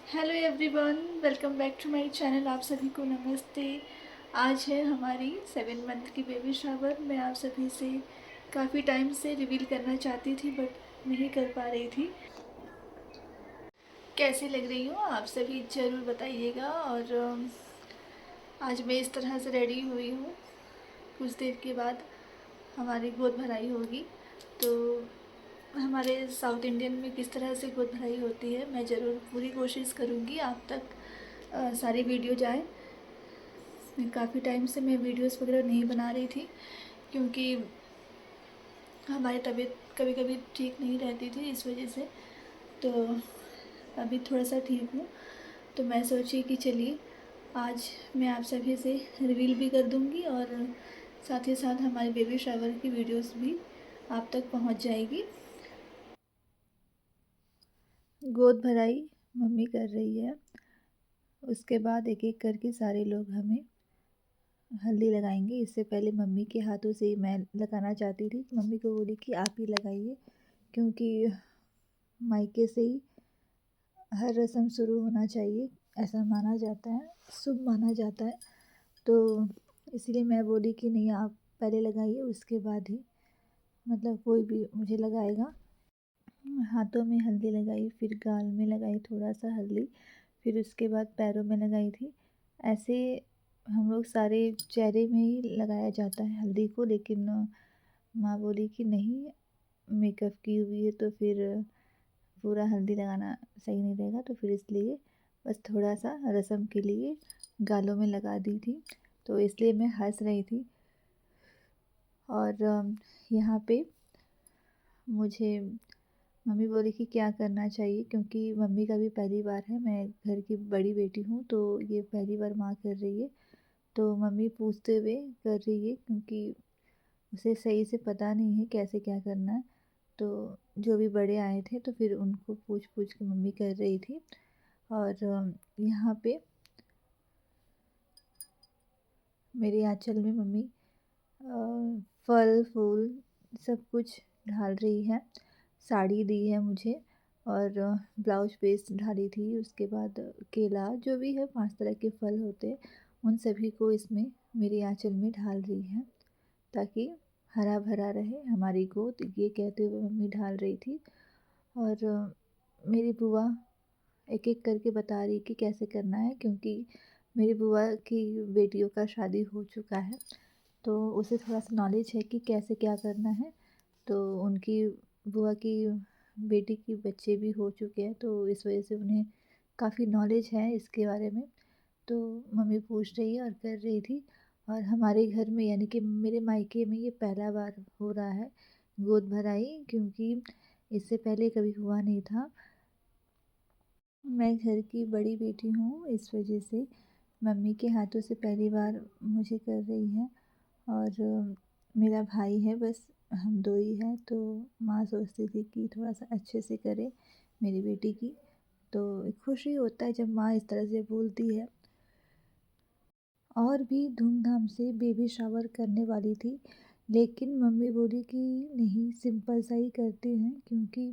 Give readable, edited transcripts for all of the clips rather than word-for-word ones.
Hello everyone, welcome back to my channel. आप सभी को नमस्ते। आज है हमारी 7 मंथ की बेबी शावर। मैं आप सभी से काफ़ी टाइम से रिवील करना चाहती थी बट नहीं कर पा रही थी। कैसी लग रही हूँ आप सभी ज़रूर बताइएगा। और आज मैं इस तरह से रेडी हुई हूँ। कुछ देर के बाद हमारी गोद भराई होगी, तो हमारे साउथ इंडियन में किस तरह से गोद भराई होती है मैं ज़रूर पूरी कोशिश करूँगी आप तक सारी वीडियो जाए। काफ़ी टाइम से मैं वीडियोस वगैरह नहीं बना रही थी क्योंकि हमारी तबीयत कभी कभी ठीक नहीं रहती थी, इस वजह से। तो अभी थोड़ा सा ठीक हूँ, तो मैं सोची कि चलिए आज मैं आप सभी से रिवील भी कर दूँगी और साथ ही साथ हमारे बेबी शावर की वीडियोस भी आप तक पहुँच जाएगी। गोद भराई मम्मी कर रही है, उसके बाद एक एक करके सारे लोग हमें हल्दी लगाएंगे। इससे पहले मम्मी के हाथों से ही मैं लगाना चाहती थी। मम्मी को बोली कि आप ही लगाइए, क्योंकि मायके से ही हर रस्म शुरू होना चाहिए, ऐसा माना जाता है, शुभ माना जाता है। तो इसलिए मैं बोली कि नहीं, आप पहले लगाइए, उसके बाद ही मतलब कोई भी मुझे लगाएगा। हाथों में हल्दी लगाई, फिर गाल में लगाई थोड़ा सा हल्दी, फिर उसके बाद पैरों में लगाई थी। ऐसे हम लोग सारे चेहरे में ही लगाया जाता है हल्दी को, लेकिन माँ बोली कि नहीं, मेकअप की हुई है तो फिर पूरा हल्दी लगाना सही नहीं रहेगा, तो फिर इसलिए बस थोड़ा सा रस्म के लिए गालों में लगा दी थी। तो इसलिए मैं हंस रही थी। और यहाँ पे मुझे मम्मी बोली कि क्या करना चाहिए, क्योंकि मम्मी का भी पहली बार है। मैं घर की बड़ी बेटी हूँ, तो ये पहली बार माँ कर रही है। तो मम्मी पूछते हुए कर रही है, क्योंकि उसे सही से पता नहीं है कैसे क्या करना है। तो जो भी बड़े आए थे तो फिर उनको पूछ पूछ के मम्मी कर रही थी। और यहाँ पे मेरे आंचल में मम्मी फल फूल सब कुछ डाल रही है। साड़ी दी है मुझे और ब्लाउज पीस डाली थी। उसके बाद केला, जो भी है 5 तरह के फल होते हैं, उन सभी को इसमें मेरी आंचल में डाल रही है, ताकि हरा भरा रहे हमारी गोद, ये कहते हुए मम्मी डाल रही थी। और मेरी बुआ एक एक करके बता रही कि कैसे करना है, क्योंकि मेरी बुआ की बेटियों का शादी हो चुका है, तो उसे थोड़ा सा नॉलेज है कि कैसे क्या करना है। तो उनकी बुआ की बेटी के बच्चे भी हो चुके हैं, तो इस वजह से उन्हें काफ़ी नॉलेज है इसके बारे में। तो मम्मी पूछ रही है और कर रही थी। और हमारे घर में यानी कि मेरे मायके में ये पहला बार हो रहा है गोद भराई, क्योंकि इससे पहले कभी हुआ नहीं था। मैं घर की बड़ी बेटी हूँ, इस वजह से मम्मी के हाथों से पहली बार मुझे कर रही है। और मेरा भाई है, बस हम दो ही हैं। तो माँ सोचती थी कि थोड़ा सा अच्छे से करे मेरी बेटी की। तो एक खुशी होता है जब माँ इस तरह से बोलती है। और भी धूमधाम से बेबी शावर करने वाली थी, लेकिन मम्मी बोली कि नहीं, सिंपल सा ही करते हैं, क्योंकि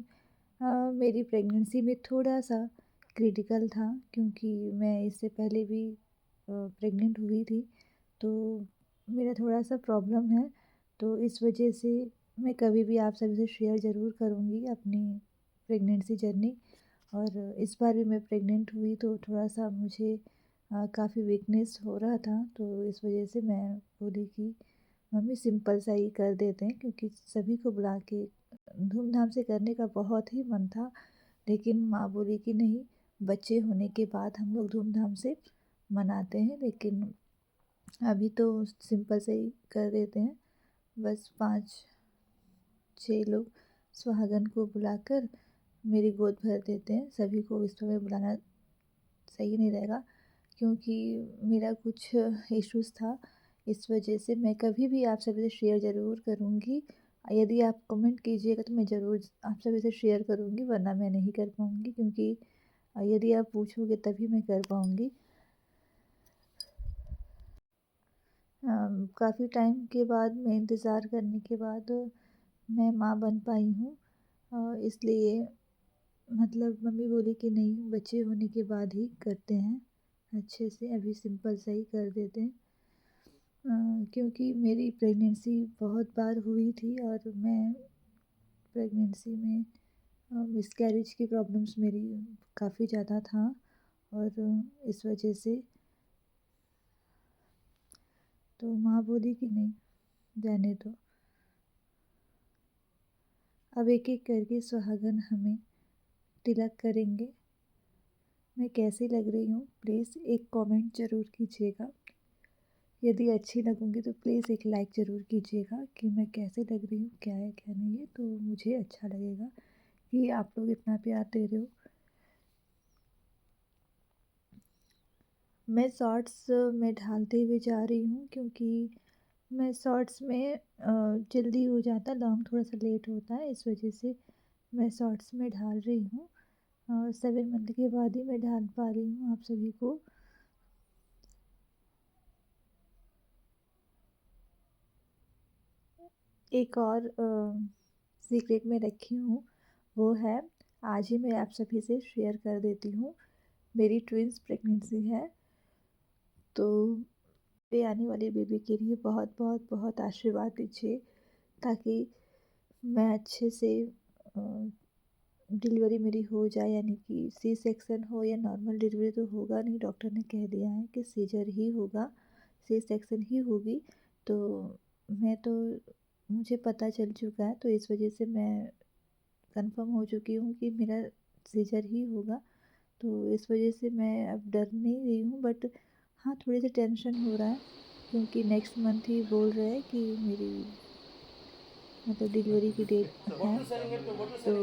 मेरी प्रेगनेंसी में थोड़ा सा क्रिटिकल था, क्योंकि मैं इससे पहले भी प्रेग्नेंट हुई थी। तो मेरा थोड़ा सा प्रॉब्लम है, तो इस वजह से मैं कभी भी आप सभी से शेयर ज़रूर करूँगी अपनी प्रेगनेंसी जर्नी। और इस बार भी मैं प्रेग्नेंट हुई, तो थोड़ा सा मुझे काफ़ी वीकनेस हो रहा था, तो इस वजह से मैं बोली कि मम्मी सिंपल सा ही कर देते हैं, क्योंकि सभी को बुला के धूमधाम से करने का बहुत ही मन था। लेकिन माँ बोली कि नहीं, बच्चे होने के बाद हम लोग धूमधाम से मनाते हैं, लेकिन अभी तो सिंपल से ही कर देते हैं। बस 5-6 लोग सुहागन को बुलाकर मेरी गोद भर देते हैं। सभी को इस समय बुलाना सही नहीं रहेगा, क्योंकि मेरा कुछ इश्यूज़ था, इस वजह से। मैं कभी भी आप सभी से शेयर ज़रूर करूँगी। यदि आप कमेंट कीजिएगा तो मैं ज़रूर आप सभी से शेयर करूँगी, वरना मैं नहीं कर पाऊँगी, क्योंकि यदि आप पूछोगे तभी मैं कर पाऊँगी। काफ़ी टाइम के बाद, मैं इंतज़ार करने के बाद मैं माँ बन पाई हूँ। इसलिए मतलब मम्मी बोली कि नहीं, बच्चे होने के बाद ही करते हैं अच्छे से, अभी सिंपल सा ही कर देते हैं। क्योंकि मेरी प्रेगनेंसी बहुत बार हुई थी और मैं प्रेगनेंसी में मिसकैरेज की प्रॉब्लम्स मेरी काफ़ी ज़्यादा था और इस वजह से तो माँ बोली कि नहीं, जाने दो। अब एक एक करके सुहागन हमें तिलक करेंगे। मैं कैसी लग रही हूँ प्लीज़ एक कमेंट ज़रूर कीजिएगा। यदि अच्छी लगूँगी तो प्लीज़ एक लाइक ज़रूर कीजिएगा कि मैं कैसे लग रही हूँ, क्या है क्या नहीं है, तो मुझे अच्छा लगेगा कि आप लोग इतना प्यार दे रहे हो। मैं शॉर्ट्स में ढालते हुए जा रही हूँ क्योंकि मैं शॉर्ट्स में जल्दी हो जाता, लॉन्ग थोड़ा सा लेट होता है, इस वजह से मैं शॉर्ट्स में ढाल रही हूँ और 7 मंथ के बाद ही मैं ढाल पा रही हूँ आप सभी को। एक और सीक्रेट में रखी हूँ, वो है आज ही मैं आप सभी से शेयर कर देती हूँ। मेरी ट्विंस प्रेगनेंसी है, तो मेरे आने वाले बेबी के लिए बहुत बहुत बहुत आशीर्वाद दीजिए ताकि मैं अच्छे से डिलीवरी मेरी हो जाए, यानी कि सी सेक्शन हो या नॉर्मल डिलीवरी तो होगा नहीं, डॉक्टर ने कह दिया है कि सीजर ही होगा, सी सेक्शन ही होगी। तो मैं तो मुझे पता चल चुका है, तो इस वजह से मैं कंफर्म हो चुकी हूँ कि मेरा सीजर ही होगा। तो इस वजह से मैं अब डर नहीं रही हूँ, बट हाँ थोड़ी सी टेंशन हो रहा है क्योंकि नेक्स्ट मंथ ही बोल रहे हैं कि मेरी मतलब डिलीवरी की डेट है। तो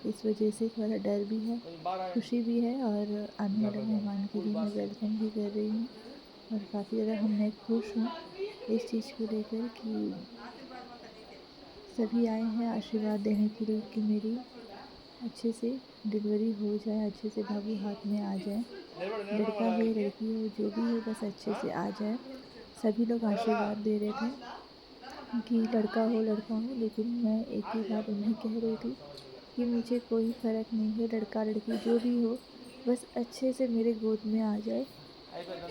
इस वजह से थोड़ा डर भी है, खुशी भी है और आने वाले मेहमान की भी मैं वेलकम भी कर रही हूँ और काफ़ी ज़्यादा मैं खुश हूँ इस चीज़ को लेकर कि सभी आए हैं आशीर्वाद देने के लिए कि मेरी अच्छे से डिलीवरी हो जाए, अच्छे से बाबू हाथ में आ जाए, लड़का हो या लड़की हो जो भी हो बस अच्छे से आ जाए। सभी लोग आशीर्वाद दे रहे थे कि लड़का हो, लेकिन मैं एक ही बात उन्हें कह रही थी कि मुझे कोई फ़र्क नहीं है, लड़का लड़की जो भी हो बस अच्छे से मेरे गोद में आ जाए।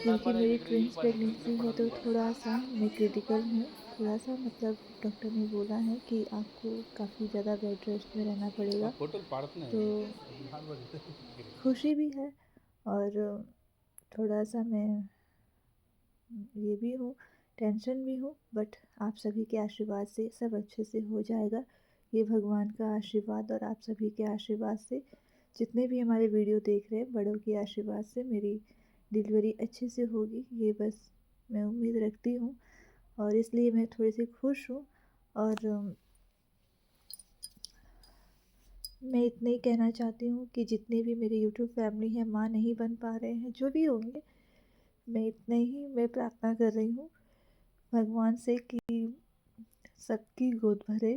क्योंकि मेरी ट्विंस प्रेगनेंसी है तो थोड़ा सा मैं क्रिटिकल हूँ, थोड़ा सा मतलब डॉक्टर ने बोला है कि आपको काफ़ी ज़्यादा बेड रेस्ट में रहना पड़ेगा। तो खुशी भी है और थोड़ा सा मैं ये भी हूँ, टेंशन भी हूँ, बट आप सभी के आशीर्वाद से सब अच्छे से हो जाएगा। ये भगवान का आशीर्वाद और आप सभी के आशीर्वाद से, जितने भी हमारे वीडियो देख रहे हैं बड़ों के आशीर्वाद से मेरी डिलीवरी अच्छे से होगी, ये बस मैं उम्मीद रखती हूँ और इसलिए मैं थोड़ी सी खुश हूँ। और मैं इतना ही कहना चाहती हूँ कि जितने भी मेरी यूट्यूब फैमिली है, माँ नहीं बन पा रहे हैं, जो भी होंगे, मैं इतना ही मैं प्रार्थना कर रही हूँ भगवान से कि सबकी गोद भरे,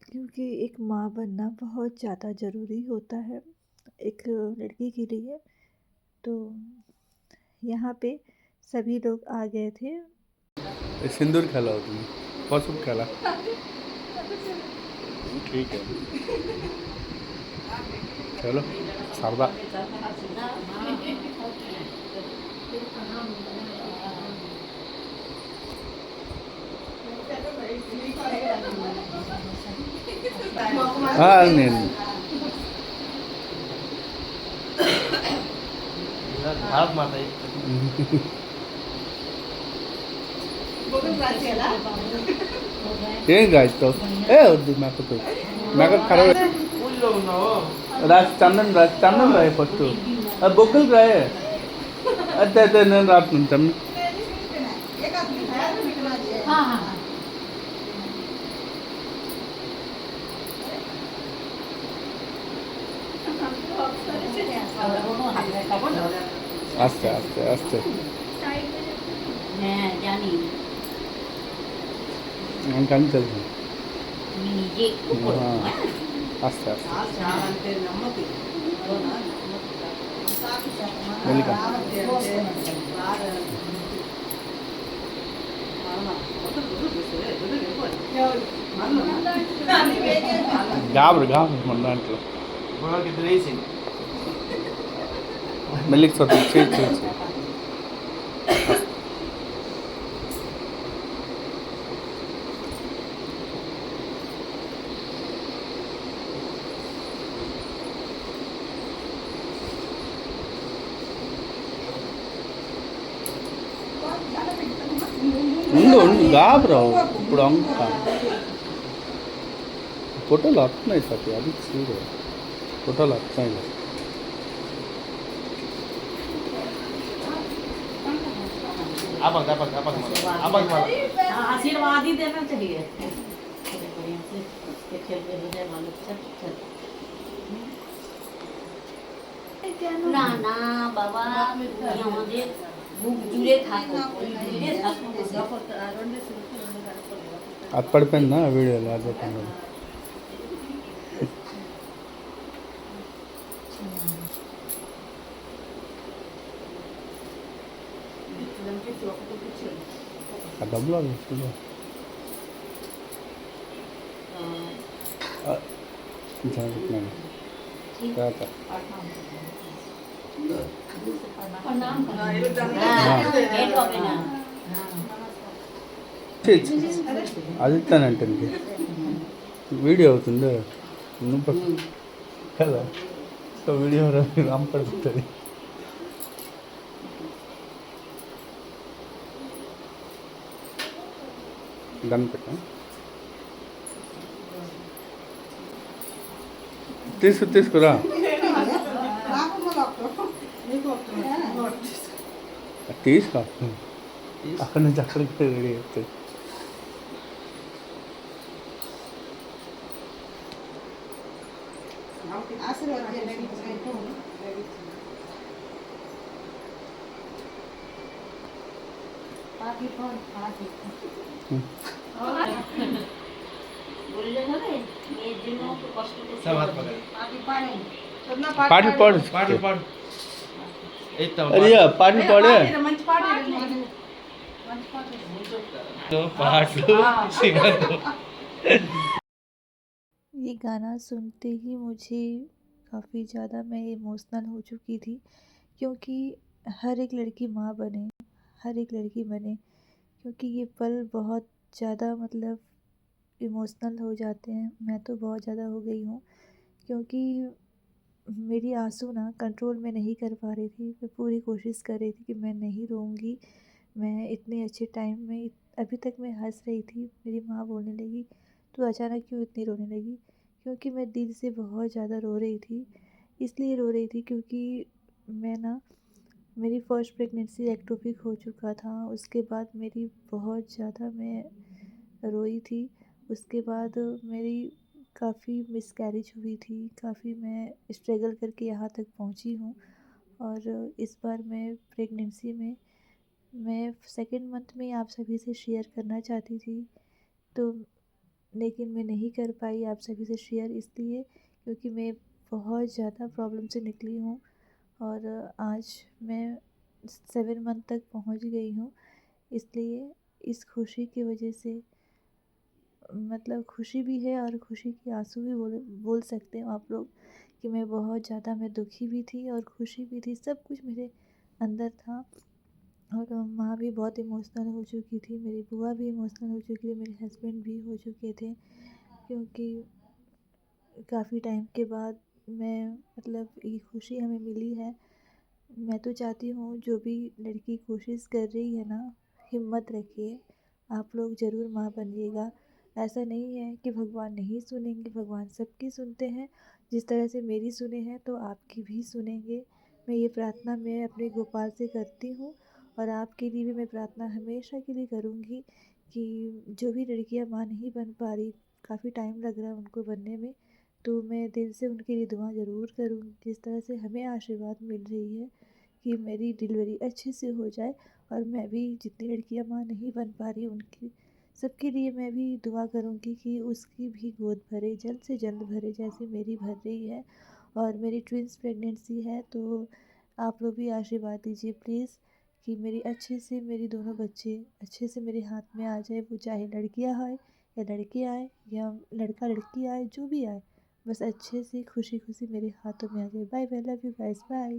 क्योंकि एक माँ बनना बहुत ज़्यादा ज़रूरी होता है एक लड़की के लिए। तो यहाँ पे सभी लोग आ गए थे। सिंदूर खेलाओ तुम्हें, कौन खेला? ठीक है, चलो शारदा। हाँ नहीं भारत माता ఏం రాస్తావు ఏ వద్దు మేకతో మేక ఖరాబ్ రాసి చందన్ రాయి ఫస్ట్ బొక్కులు రాయే అదే అదే నేను రాస్తున్నాను చందన్ আস্তে আস্তে আস্তে হ্যাঁ জানি আমি চলছি তুমি নিজে একটু করো হ্যাঁ আস্তে আস্তে వెల్కమ్ గాబరు మన దాంట్లో Voilà que racing. మెల్లికి చూద్దాం చేయి చేయి చేయి ఉండు ఉండు గాబరావు ఇప్పుడు అంక ఫోటోలు వస్తున్నాయి సార్ అది చూడు ఫోటోలు వస్తున్నాయి Abang malah. आशीर्वाद ही देना चाहिए बढ़िया से उसके खेल पे हो जाए मालूम चल चल না না বাবা তুমি আমাদের বুক জুড়ে থাকো জুড়ে থাকো అది పడిపోయిందా వీడియోలో అదే పని ఆ డబ్బులు అది చూడు చెప్తున్నాను తర్వాత అది ఇస్తానంటే వీడియో అవుతుంది నువ్వు కదా సో వీడియో రంపడుతుంది గణపట తీసుకురా తీసుకో అక్కడి నుంచి అక్కడికి రెడీ అవుతుంది বললে হবে মেয়ের জন্য তো কষ্ট করতে सब हाथ पकड़ పాటలు పాడు पाड़ इतना అరే పాటలు పాడే तो पाटू सिंगल ये गाना सुनते ही मुझे काफ़ी ज़्यादा मैं इमोशनल हो चुकी थी क्योंकि हर एक लड़की माँ बने, हर एक लड़की बने, क्योंकि ये पल बहुत ज़्यादा मतलब इमोशनल हो जाते हैं। मैं तो बहुत ज़्यादा हो गई हूँ क्योंकि मेरी आंसू ना कंट्रोल में नहीं कर पा रही थी। मैं पूरी कोशिश कर रही थी कि मैं नहीं रोऊँगी। मैं इतने अच्छे टाइम में अभी तक मैं हँस रही थी। मेरी माँ बोलने लगी, तू अचानक क्यों इतनी रोने लगी? क्योंकि मैं दिल से बहुत ज़्यादा रो रही थी। इसलिए रो रही थी क्योंकि मैं ना मेरी फ़र्स्ट प्रेगनेंसी एक्टोपिक हो चुका था। उसके बाद मेरी बहुत ज़्यादा मैं रोई थी। उसके बाद मेरी काफ़ी मिसकैरेज हुई थी, काफ़ी मैं स्ट्रगल करके यहाँ तक पहुँची हूँ। और इस बार मैं प्रेगनेंसी में मैं सेकंड मंथ में आप सभी से शेयर करना चाहती थी, तो लेकिन मैं नहीं कर पाई आप सभी से शेयर इसलिए क्योंकि मैं बहुत ज़्यादा प्रॉब्लम से निकली हूँ और आज मैं 7 मंथ तक पहुँच गई हूँ। इसलिए इस खुशी की वजह से मतलब खुशी भी है और खुशी के आंसू भी बोल सकते हो आप लोग कि मैं बहुत ज़्यादा मैं दुखी भी थी और खुशी भी थी, सब कुछ मेरे अंदर था। और माँ भी बहुत इमोशनल हो चुकी थी, मेरी बुआ भी इमोशनल हो चुकी थी, मेरे हस्बैंड भी हो चुके थे क्योंकि काफ़ी टाइम के बाद मैं मतलब ये खुशी हमें मिली है। मैं तो चाहती हूँ जो भी लड़की कोशिश कर रही है ना, हिम्मत रखिए, आप लोग ज़रूर माँ बनिएगा। ऐसा नहीं है कि भगवान नहीं सुनेंगे, भगवान सबकी सुनते हैं। जिस तरह से मेरी सुने हैं तो आपकी भी सुनेंगे। मैं ये प्रार्थना मैं अपने गोपाल से करती हूँ और आपके लिए भी मैं प्रार्थना हमेशा के लिए करूँगी कि जो भी लड़कियाँ माँ नहीं बन पा रही, काफ़ी टाइम लग रहा है उनको बनने में, तो मैं दिल से उनके लिए दुआ ज़रूर करूँगी। जिस तरह से हमें आशीर्वाद मिल रही है कि मेरी डिलीवरी अच्छे से हो जाए और मैं भी जितनी लड़कियां माँ नहीं बन पा रही उनकी सबके लिए मैं भी दुआ करूँगी कि उसकी भी गोद भरे, जल्द से जल्द भरे जैसे मेरी भर रही है। और मेरी ट्विंस प्रेगनेंसी है तो आप लोग भी आशीर्वाद दीजिए प्लीज़ कि मेरी अच्छे से मेरी दोनों बच्चे अच्छे से मेरे हाथ में आ जाए, वो चाहे लड़कियाँ आए या लड़के आए या लड़का लड़की आए, जो भी आए बस अच्छे से खुशी खुशी मेरे हाथों में आ जाए। Bye bye, love you guys, bye.